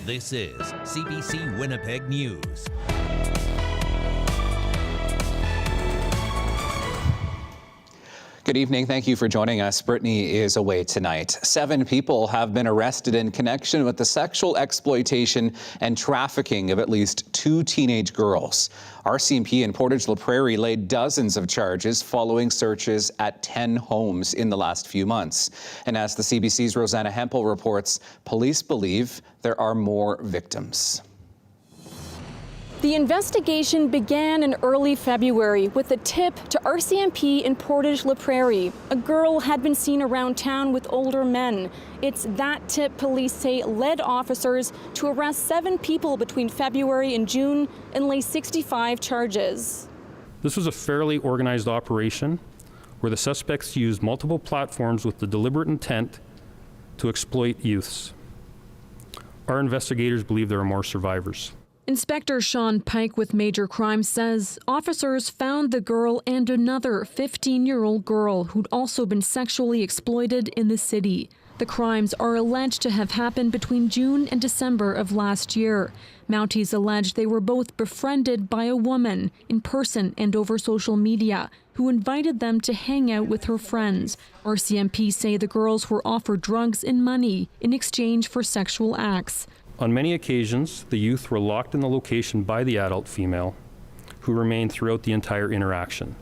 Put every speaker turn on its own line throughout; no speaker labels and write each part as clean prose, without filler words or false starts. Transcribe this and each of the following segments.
This is CBC Winnipeg News.
Good evening. Thank you for joining us. Brittany is away tonight. 7 people have been arrested in connection with the sexual exploitation and trafficking of at least 2 teenage girls. RCMP in Portage La Prairie laid dozens of charges following searches at 10 homes in the last few months. And as the CBC's Rosanna Hempel reports, police believe there are more victims.
The investigation began in early February with a tip to RCMP in Portage La Prairie. A girl had been seen around town with older men. It's that tip, police say, led officers to arrest 7 people between February and June and lay 65 charges.
This was a fairly organized operation where the suspects used multiple platforms with the deliberate intent to exploit youths. Our investigators believe there are more survivors.
Inspector Sean Pike with Major Crimes says officers found the girl and another 15-year-old girl who'd also been sexually exploited in the city. The crimes are alleged to have happened between June and December of last year. Mounties allege they were both befriended by a woman in person and over social media who invited them to hang out with her friends. RCMP say the girls were offered drugs and money in exchange for sexual acts.
On many occasions, the youth were locked in the location by the adult female, who remained throughout the entire interaction.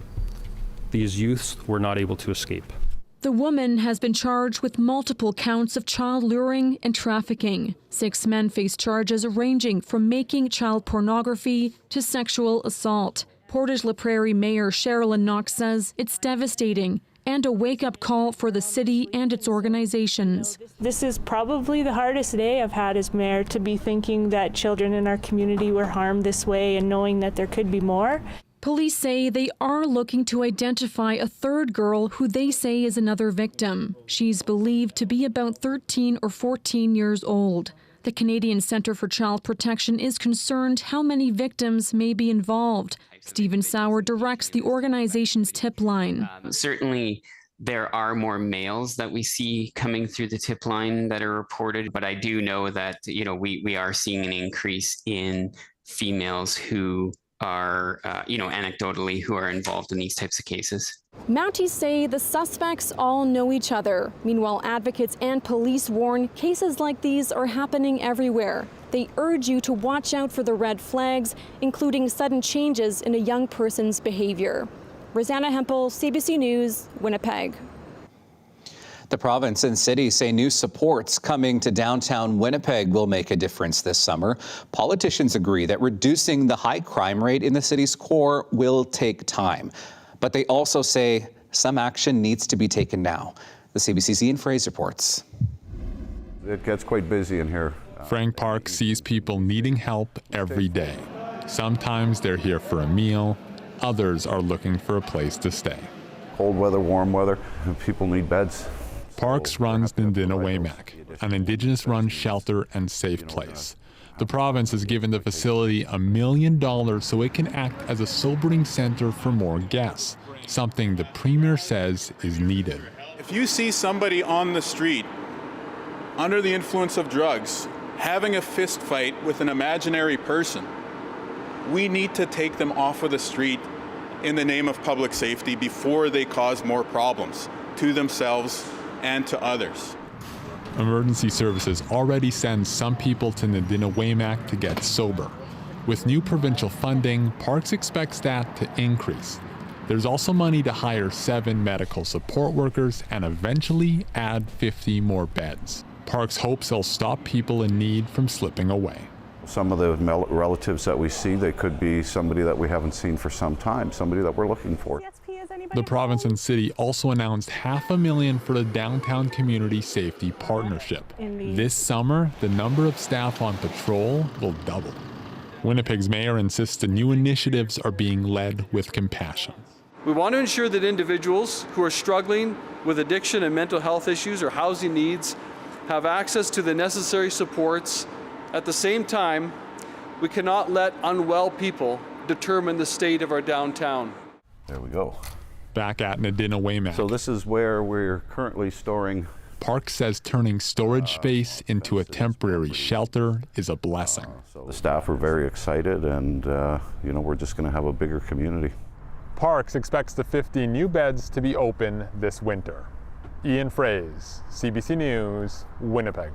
These youths were not able to escape.
The woman has been charged with multiple counts of child luring and trafficking. 6 men face charges ranging from making child pornography to sexual assault. Portage La Prairie Mayor Sherilyn Knox says it's devastating and a wake-up call for the city and its organizations.
This is probably the hardest day I've had as mayor, to be thinking that children in our community were harmed this way and knowing that there could be more.
Police say they are looking to identify a 3rd girl who they say is another victim. She's believed to be about 13 or 14 years old. The Canadian Centre for Child Protection is concerned how many victims may be involved. Stephen Sauer directs the organization's tip line.
Certainly, there are more males that we see coming through the tip line that are reported, but I do know that we are seeing an increase in females who are, anecdotally, who are involved in these types of cases.
Mounties say the suspects all know each other. Meanwhile, advocates and police warn cases like these are happening everywhere. They urge you to watch out for the red flags, including sudden changes in a young person's behavior. Rosanna Hempel, CBC News, Winnipeg.
The province and city say new supports coming to downtown Winnipeg will make a difference this summer. Politicians agree that reducing the high crime rate in the city's core will take time. But they also say some action needs to be taken now. The CBC's Ian Fraser reports.
It gets quite busy in here.
Frank Park sees people needing help every day. Sometimes they're here for a meal, others are looking for a place to stay.
Cold weather, warm weather, people need beds.
Parks runs Nindina Waymak, an Indigenous-run shelter and safe place. The province has given the facility $1 million so it can act as a sobering center for more guests, something the Premier says is needed.
If you see somebody on the street under the influence of drugs, having a fist fight with an imaginary person, we need to take them off of the street in the name of public safety before they cause more problems to themselves and to others.
Emergency services already send some people to Nindina Waymak to get sober. With new provincial funding, Parks expects that to increase. There's also money to hire 7 medical support workers and eventually add 50 more beds. Parks hopes they'll stop people in need from slipping away.
Some of the relatives that we see, they could be somebody that we haven't seen for some time, somebody that we're looking for.
The province and city also announced $500,000 for the Downtown Community Safety Partnership. This summer, the number of staff on patrol will double. Winnipeg's mayor insists the new initiatives are being led with compassion.
We want to ensure that individuals who are struggling with addiction and mental health issues or housing needs have access to the necessary supports. At the same time, we cannot let unwell people determine the state of our downtown.
There we go.
Back at Nindina Waymak.
So this is where we're currently storing
Parks says turning storage space into a temporary shelter is a blessing.
So the staff are very excited, and we're just going to have a bigger community.
Parks expects the 50 new beds to be open this winter. Ian Fraze, CBC News, Winnipeg.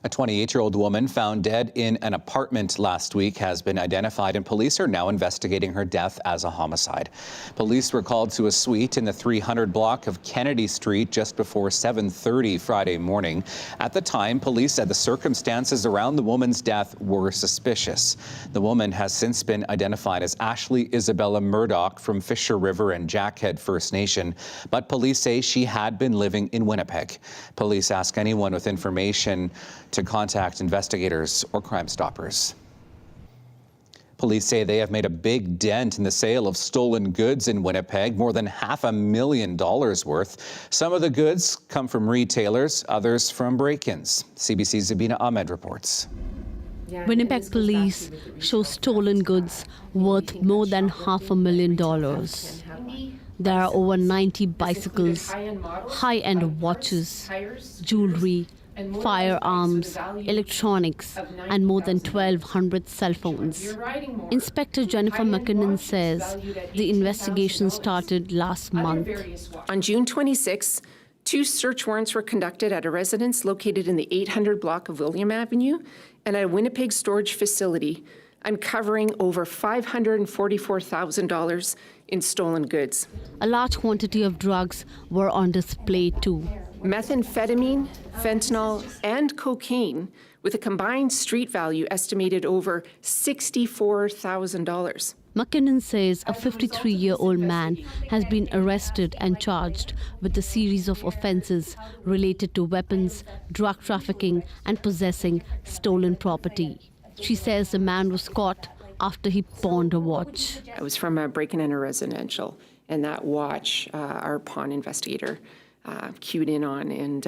A 28-year-old woman found dead in an apartment last week has been identified, and police are now investigating her death as a homicide. Police were called to a suite in the 300 block of Kennedy Street just before 7:30 Friday morning. At the time, police said the circumstances around the woman's death were suspicious. The woman has since been identified as Ashley Isabella Murdoch from Fisher River and Jackhead First Nation, but police say she had been living in Winnipeg. Police ask anyone with information to contact investigators or Crime Stoppers. Police say they have made a big dent in the sale of stolen goods in Winnipeg, more than $500,000 worth. Some of the goods come from retailers, others from break-ins. CBC's Zabina Ahmed reports.
Winnipeg police show stolen goods worth more than $500,000. There are over 90 bicycles, high-end watches, jewelry, firearms, electronics, and more than 1,200 cell phones. Inspector Jennifer McKinnon says the investigation started last month.
On June 26, 2 search warrants were conducted at a residence located in the 800 block of William Avenue and at a Winnipeg storage facility, uncovering over $544,000 in stolen goods.
A large quantity of drugs were on display too.
Methamphetamine, fentanyl, and cocaine, with a combined street value estimated over $64,000.
McKinnon says a 53-year-old man has been arrested and charged with a series of offenses related to weapons, drug trafficking, and possessing stolen property. She says the man was caught after he pawned a watch.
It was from a break-in in a residential, and that watch our pawn investigator cued in on, and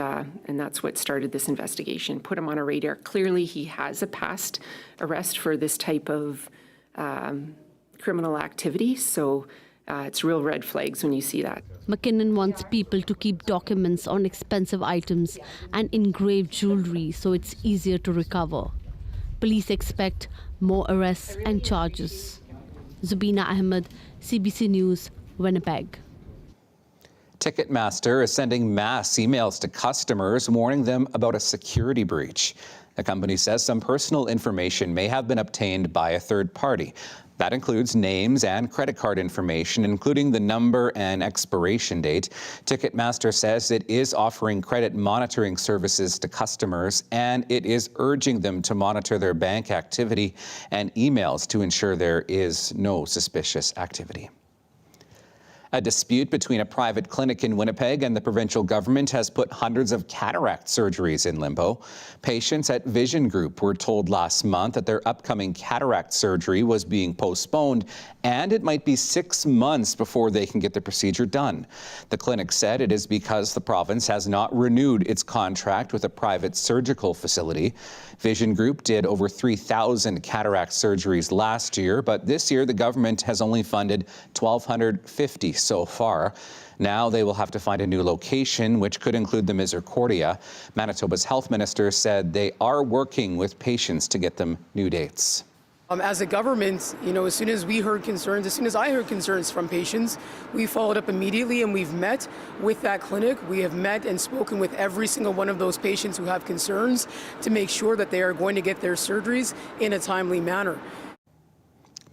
that's what started this investigation, put him on a radar. Clearly, he has a past arrest for this type of criminal activity, so it's real red flags when you see that.
McKinnon wants people to keep documents on expensive items and engraved jewelry so it's easier to recover. Police expect more arrests and charges. Zabina Ahmed, CBC News, Winnipeg.
Ticketmaster is sending mass emails to customers warning them about a security breach. The company says some personal information may have been obtained by a third party. That includes names and credit card information, including the number and expiration date. Ticketmaster says it is offering credit monitoring services to customers, and it is urging them to monitor their bank activity and emails to ensure there is no suspicious activity. A dispute between a private clinic in Winnipeg and the provincial government has put hundreds of cataract surgeries in limbo. Patients at Vision Group were told last month that their upcoming cataract surgery was being postponed, and it might be 6 months before they can get the procedure done. The clinic said it is because the province has not renewed its contract with a private surgical facility. Vision Group did over 3,000 cataract surgeries last year, but this year the government has only funded 1,250 so far. Now they will have to find a new location, which could include the Misericordia. Manitoba's health minister said they are working with patients to get them new dates.
As a government, as soon as we heard concerns, as soon as I heard concerns from patients, we followed up immediately and we've met with that clinic. We have met and spoken with every single one of those patients who have concerns to make sure that they are going to get their surgeries in a timely manner.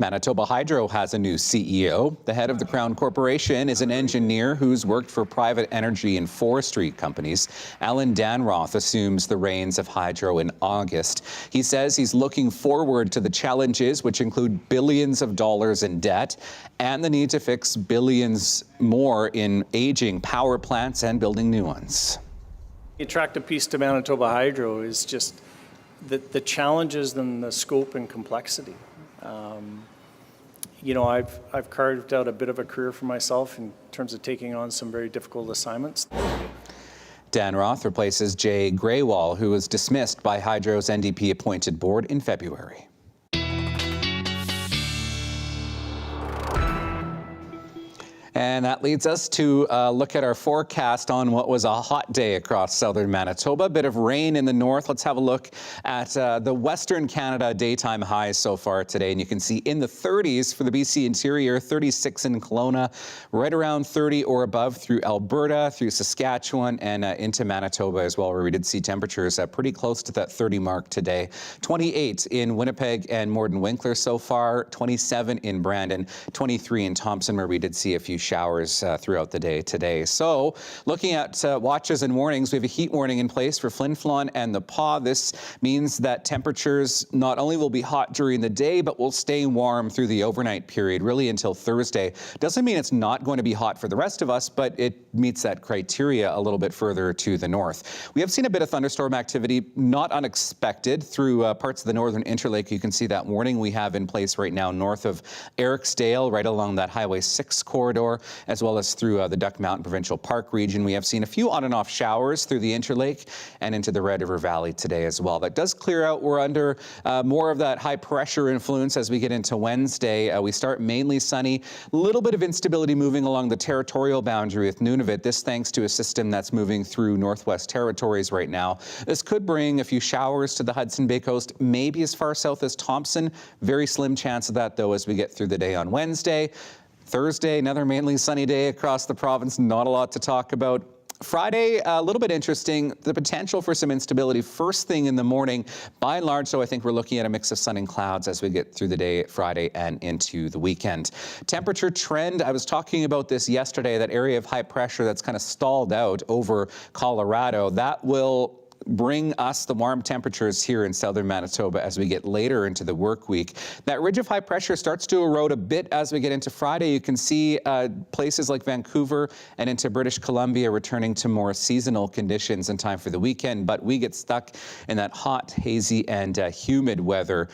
Manitoba Hydro has a new CEO. The head of the Crown Corporation is an engineer who's worked for private energy and forestry companies. Alan Danroth assumes the reins of Hydro in August. He says he's looking forward to the challenges, which include billions of dollars in debt and the need to fix billions more in aging power plants and building new ones.
The attractive piece to Manitoba Hydro is just the challenges and the scope and complexity. I've carved out a bit of a career for myself in terms of taking on some very difficult assignments.
Dan Roth replaces Jay Graywall, who was dismissed by Hydro's NDP-appointed board in February. And that leads us to look at our forecast on what was a hot day across southern Manitoba. A bit of rain in the north. Let's have a look at the Western Canada daytime highs so far today. And you can see in the 30s for the BC interior, 36 in Kelowna, right around 30 or above through Alberta, through Saskatchewan, and into Manitoba as well, where we did see temperatures pretty close to that 30 mark today. 28 in Winnipeg and Morden Winkler so far, 27 in Brandon, 23 in Thompson, where we did see a few showers throughout the day today. So looking at watches and warnings, we have a heat warning in place for Flin Flon and the Pas. This means that temperatures not only will be hot during the day, but will stay warm through the overnight period, really until Thursday. Doesn't mean it's not going to be hot for the rest of us, but it meets that criteria a little bit further to the north. We have seen a bit of thunderstorm activity, not unexpected, through parts of the northern Interlake. You can see that warning we have in place right now north of Ericsdale, right along that Highway 6 corridor, as well as through the Duck Mountain Provincial Park region. We have seen a few on and off showers through the Interlake and into the Red River Valley today as well. That does clear out. We're under more of that high pressure influence as we get into Wednesday. We start mainly sunny, a little bit of instability moving along the territorial boundary with Nunavut. This thanks to a system that's moving through Northwest Territories right now. This could bring a few showers to the Hudson Bay Coast, maybe as far south as Thompson. Very slim chance of that, though, as we get through the day on Wednesday. Thursday, another mainly sunny day across the province. Not a lot to talk about. Friday, a little bit interesting, the potential for some instability first thing in the morning. By and large, so I think we're looking at a mix of sun and clouds as we get through the day Friday and into the weekend. Temperature trend, I was talking about this yesterday, that area of high pressure that's kind of stalled out over Colorado. That will bring us the warm temperatures here in southern Manitoba as we get later into the work week. That ridge of high pressure starts to erode a bit as we get into Friday. You can see places like Vancouver and into British Columbia returning to more seasonal conditions in time for the weekend, but we get stuck in that hot, hazy, and humid weather,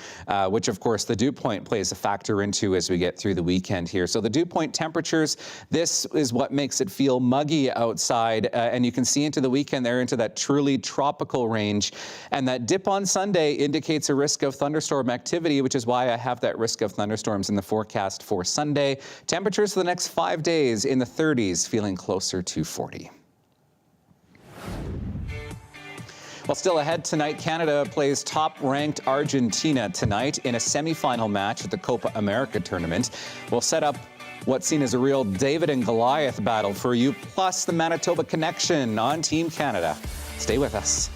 which of course the dew point plays a factor into as we get through the weekend here. So the dew point temperatures, this is what makes it feel muggy outside, and you can see into the weekend there into that truly tropical range, and that dip on Sunday indicates a risk of thunderstorm activity, which is why I have that risk of thunderstorms in the forecast for Sunday. Temperatures for the next 5 days in the 30s, feeling closer to 40. Well, still ahead tonight, Canada plays top-ranked Argentina tonight in a semifinal match at the Copa America tournament. We'll set up what's seen as a real David and Goliath battle for you, plus the Manitoba connection on Team Canada. Stay with us.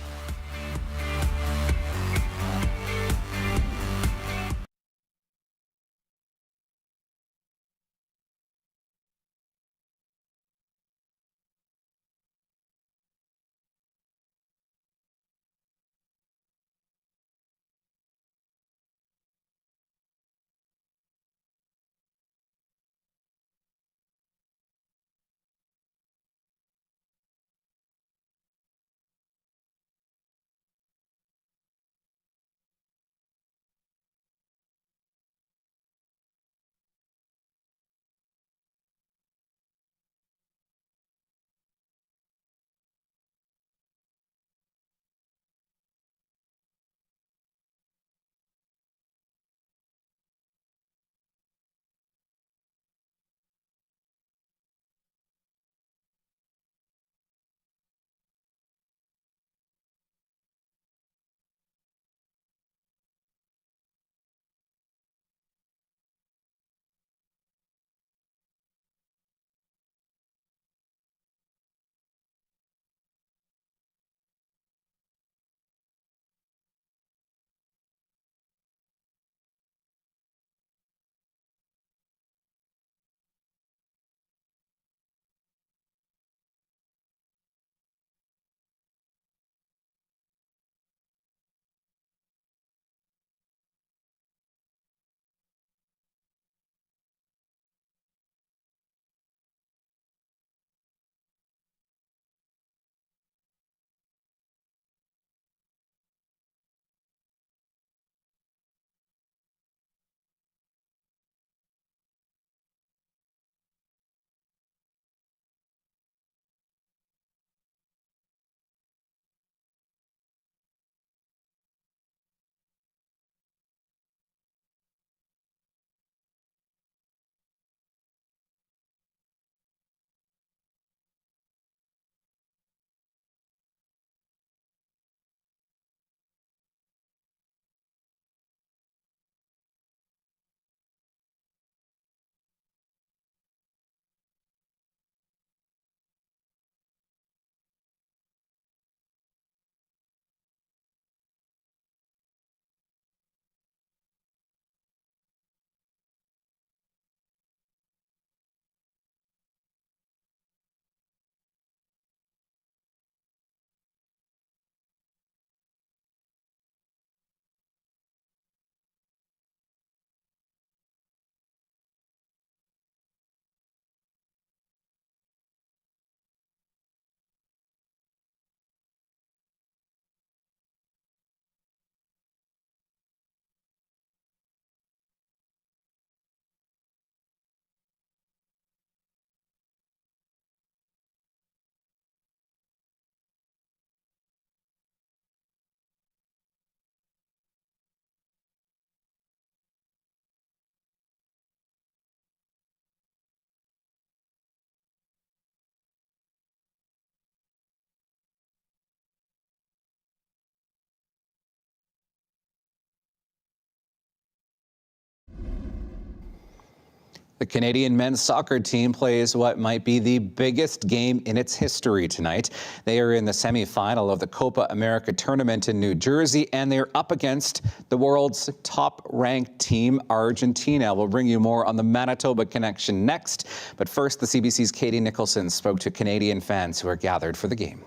The Canadian men's soccer team plays what might be the biggest game in its history tonight. They are in the semi-final of the Copa America tournament in New Jersey, and they're up against the world's top-ranked team, Argentina. We'll bring you more on the Manitoba connection next. But first, the CBC's Katie Nicholson spoke to Canadian fans who are gathered for the game.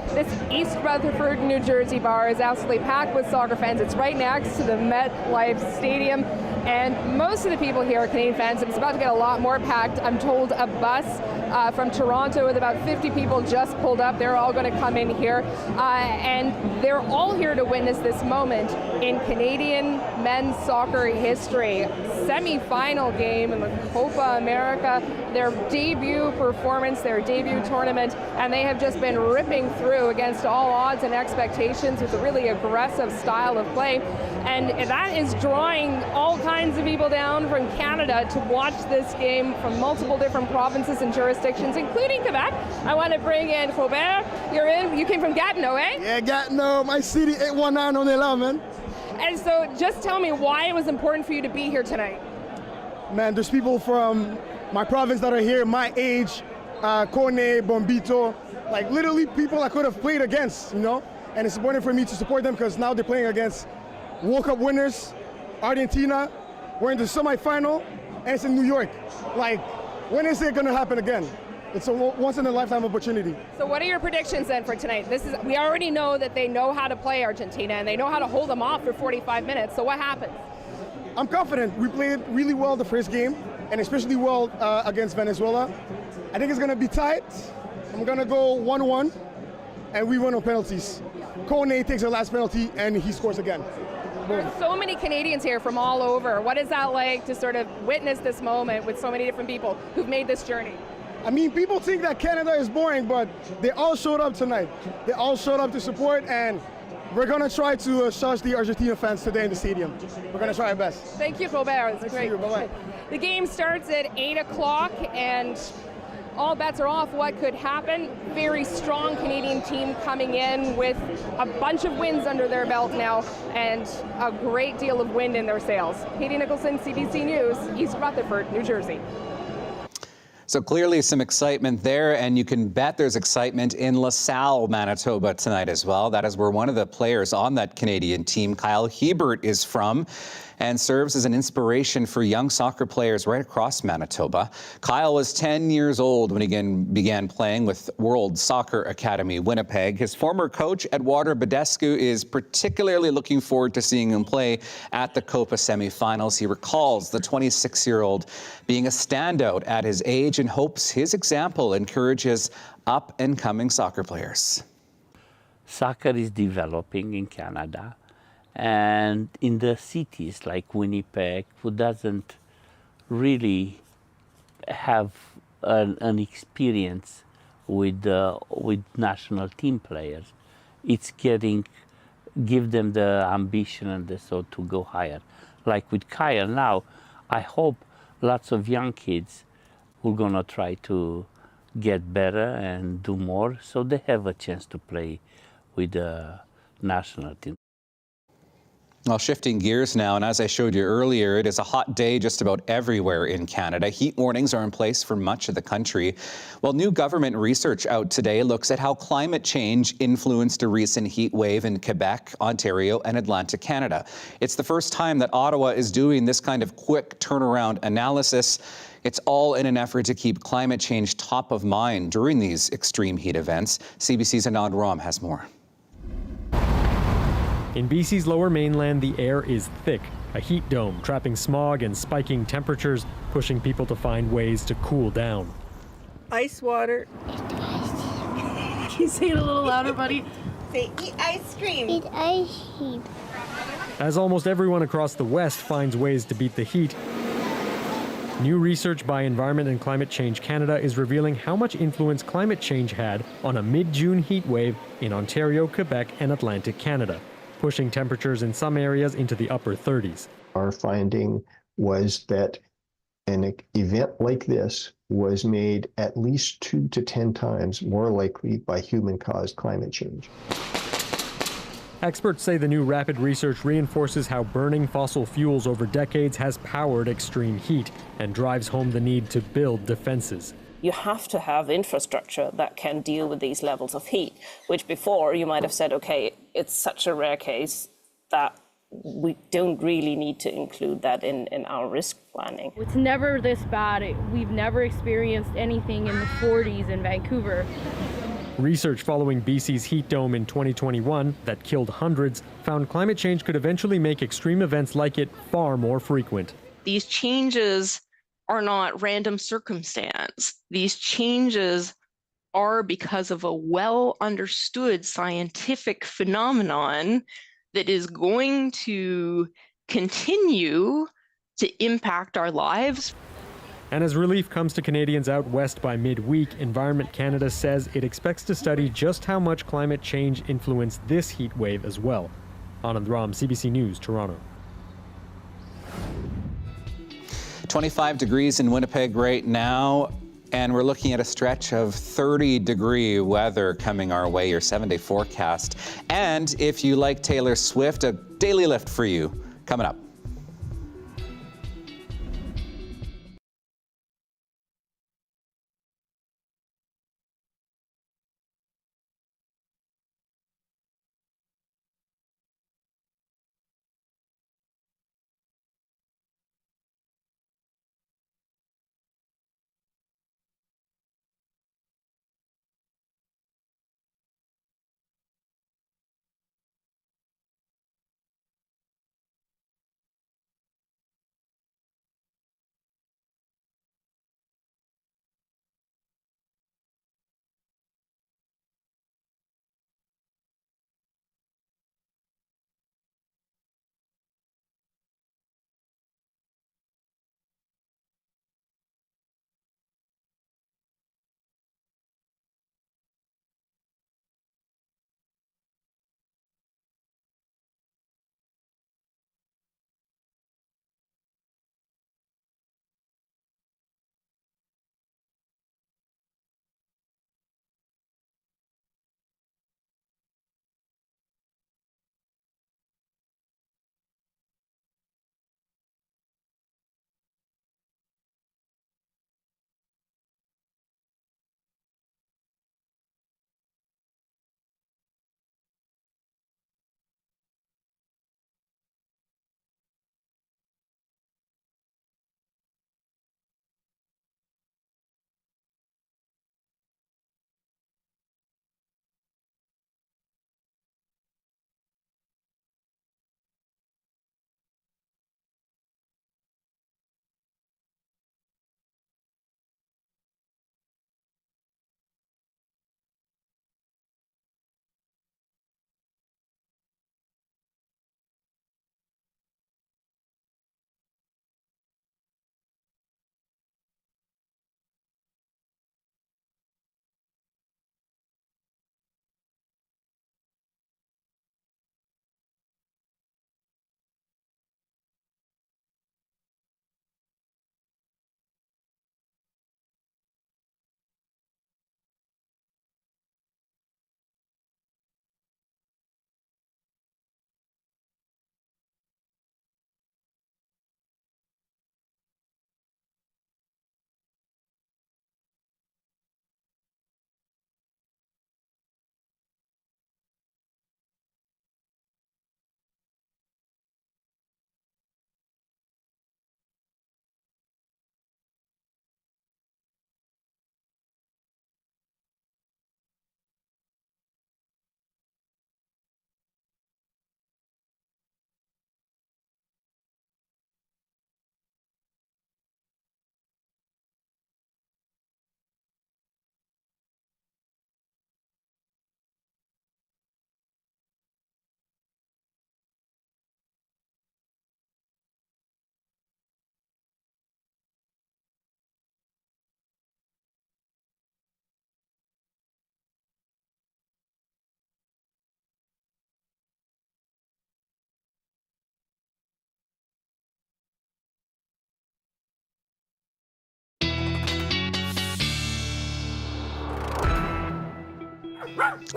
This East Rutherford, New Jersey bar is absolutely packed with soccer fans. It's right next to the MetLife Stadium, and most of the people here are Canadian fans. It's about to get a lot more packed. I'm told a bus from Toronto with about 50 people just pulled up. They're all going to come in here, and they're all here to witness this moment in Canadian men's soccer history. Semi-final game in the Copa America, their debut performance, their debut tournament, and they have just been ripping through against all odds and expectations with a really aggressive style of play. And that is drawing all kinds of people down from Canada to watch this game from multiple different provinces and jurisdictions, including Quebec. I want to bring in Robert. You came from Gatineau, eh?
Yeah, Gatineau, my city, 819 on the 11.
And so just tell me why it was important for you to be here tonight.
Man, there's people from my province that are here, my age, Kone, Bombito, like literally people I could have played against, you know? And it's important for me to support them because now they're playing against World Cup winners, Argentina. We're in the semifinal, and it's in New York. Like, when is it gonna happen again? It's a once in a lifetime opportunity.
So what are your predictions then for tonight? We already know that they know how to play Argentina and they know how to hold them off for 45 minutes. So what happens?
I'm confident. We played really well the first game, and especially well against Venezuela. I think it's gonna be tight. I'm gonna go 1-1, and we win on penalties. Kone takes the last penalty, and he scores again.
There are so many Canadians here from all over. What is that like to sort of witness this moment with so many different people who've made this journey?
I mean, people think that Canada is boring, but they all showed up tonight. They all showed up to support, and we're going to try to shush the Argentina fans today in the stadium. We're going to try our best.
Thank you, Robert. It's great.
Bye-bye.
The game starts at 8 o'clock, and all bets are off what could happen. Very strong Canadian team coming in with a bunch of wins under their belt now and a great deal of wind in their sails. Katie Nicholson, CBC News, East Rutherford, New Jersey.
So clearly some excitement there, and you can bet there's excitement in LaSalle, Manitoba tonight as well. That is where one of the players on that Canadian team, Kyle Hebert, is from and serves as an inspiration for young soccer players right across Manitoba. Kyle was 10 years old when he began playing with World Soccer Academy Winnipeg. His former coach, Eduardo Badescu, is particularly looking forward to seeing him play at the Copa semifinals. He recalls the 26-year-old being a standout at his age and hopes his example encourages up-and-coming soccer players.
Soccer is developing in Canada. And in the cities like Winnipeg, who doesn't really have an experience with national team players, it's give them the ambition and the soul to go higher. Like with Kyle now, I hope lots of young kids who are gonna try to get better and do more, so they have a chance to play with the national team.
Well, shifting gears now, and as I showed you earlier, it is a hot day just about everywhere in Canada. Heat warnings are in place for much of the country. Well, new government research out today looks at how climate change influenced a recent heat wave in Quebec, Ontario, and Atlantic Canada. It's the first time that Ottawa is doing this kind of quick turnaround analysis. It's all in an effort to keep climate change top of mind during these extreme heat events. CBC's Anand Ram has more.
In BC's lower mainland, the air is thick, a heat dome trapping smog and spiking temperatures, pushing people to find ways to cool down.
Ice water.
Can you say it a little louder, buddy?
Say, eat ice cream.
Eat ice cream.
As almost everyone across the West finds ways to beat the heat, new research by Environment and Climate Change Canada is revealing how much influence climate change had on a mid-June heat wave in Ontario, Quebec, and Atlantic Canada, pushing temperatures in some areas into the upper 30s.
Our finding was that an event like this was made at least 2 to 10 times more likely by human-caused climate change.
Experts say the new rapid research reinforces how burning fossil fuels over decades has powered extreme heat and drives home the need to build defenses.
You have to have infrastructure that can deal with these levels of heat, which before you might have said, okay, it's such a rare case that we don't really need to include that in our risk planning.
It's never this bad. We've never experienced anything in the 40s in Vancouver.
Research following BC's heat dome in 2021 that killed hundreds found climate change could eventually make extreme events like it far more frequent.
These changes are not random circumstance. These changes are because of a well understood scientific phenomenon that is going to continue to impact our lives.
And as relief comes to Canadians out west by midweek, Environment Canada says it expects to study just how much climate change influenced this heat wave as well. Anand Ram, CBC News, Toronto.
25 degrees in Winnipeg right now, and we're looking at a stretch of 30-degree weather coming our way, your 7-day forecast. And if you like Taylor Swift, a daily lift for you coming up.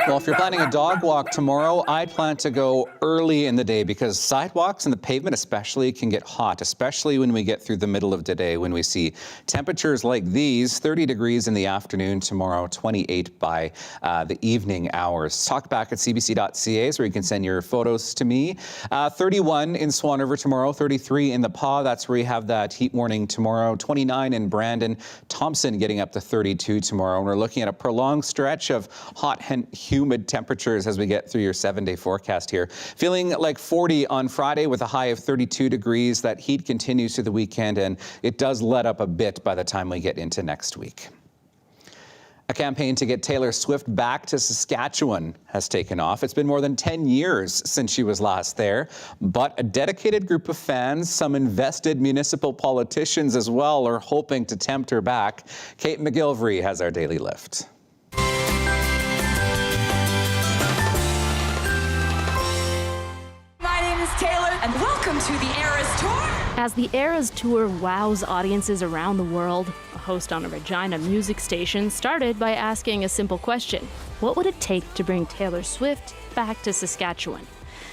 Well, if you're planning a dog walk tomorrow, I'd plan to go early in the day because sidewalks and the pavement especially can get hot, especially when we get through the middle of the day when we see temperatures like these, 30 degrees in the afternoon tomorrow, 28 by the evening hours. Talk back at cbc.ca is where you can send your photos to me. 31 in Swan River tomorrow, 33 in the Pas. That's where you have that heat warning tomorrow. 29 in Brandon. Thompson getting up to 32 tomorrow. And we're looking at a prolonged stretch of hot and humid temperatures as we get through your 7-day forecast here. Feeling like 40 on Friday with a high of 32 degrees. That heat continues through the weekend and it does let up a bit by the time we get into next week. A campaign to get Taylor Swift back to Saskatchewan has taken off. It's been more than 10 years since she was last there, but a dedicated group of fans, some invested municipal politicians as well, are hoping to tempt her back. Kate McGilvery has our daily lift.
My name is Taylor, and welcome to the Eras Tour.
As the Eras Tour wows audiences around the world, a host on a Regina music station started by asking a simple question. What would it take to bring Taylor Swift back to Saskatchewan?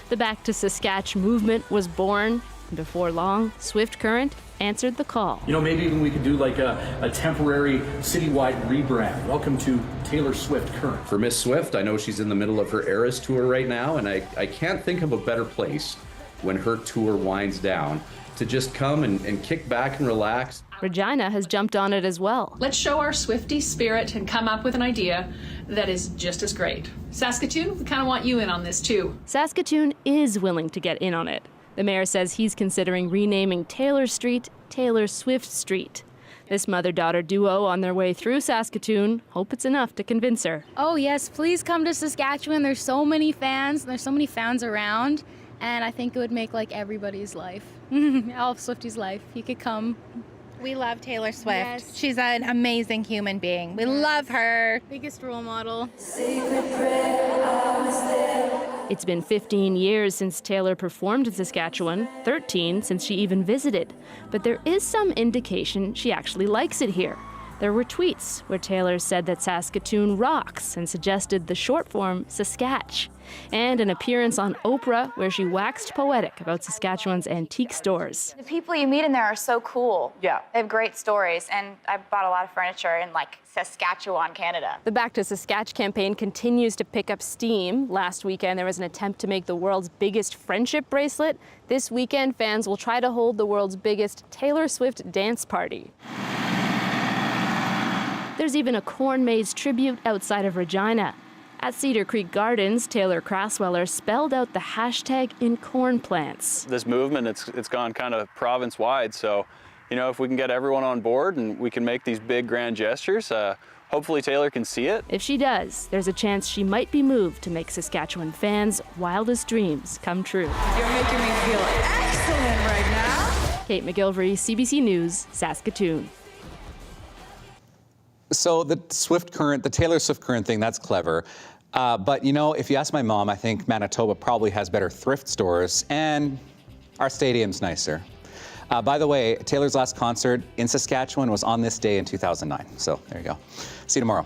The Back to Saskatch movement was born, and before long, Swift Current answered the call.
You know, maybe even we could do like a temporary citywide rebrand. Welcome to Taylor Swift Current.
For Miss Swift, I know she's in the middle of her Eras Tour right now, and I can't think of a better place when her tour winds down to just come and kick back and relax.
Regina has jumped on it as well.
Let's show our Swiftie spirit and come up with an idea that is just as great. Saskatoon, we kind of want you in on this too.
Saskatoon is willing to get in on it. The mayor says he's considering renaming Taylor Street Taylor Swift Street. This mother-daughter duo on their way through Saskatoon hope it's enough to convince her.
Oh yes, please come to Saskatchewan. There's so many fans. There's so many fans around. And I think it would make like everybody's life, all of Swifty's life. You could come.
We love Taylor Swift.
Yes.
She's an amazing human being. We love her.
Biggest role model.
It's been 15 years since Taylor performed in Saskatchewan, 13 since she even visited. But there is some indication she actually likes it here. There were tweets where Taylor said that Saskatoon rocks and suggested the short form Saskatch, and an appearance on Oprah where she waxed poetic about Saskatchewan's antique stores.
The people you meet in there are so cool. Yeah. They have great stories, and I bought a lot of furniture in like Saskatchewan, Canada.
The Back to Saskatch campaign continues to pick up steam. Last weekend, there was an attempt to make the world's biggest friendship bracelet. This weekend, fans will try to hold the world's biggest Taylor Swift dance party. There's even a corn maze tribute outside of Regina. At Cedar Creek Gardens, Taylor Crasweller spelled out the hashtag in corn plants.
This movement, it's gone kind of province-wide, so, you know, if we can get everyone on board and we can make these big grand gestures, hopefully Taylor can see it.
If she does, there's a chance she might be moved to make Saskatchewan fans' wildest dreams come true.
You're making me feel excellent right now.
Kate McGilvery, CBC News, Saskatoon.
So the Taylor Swift Current thing, that's clever. But, you know, if you ask my mom, I think Manitoba probably has better thrift stores, and our stadium's nicer. By the way, Taylor's last concert in Saskatchewan was on this day in 2009. So there you go. See you tomorrow.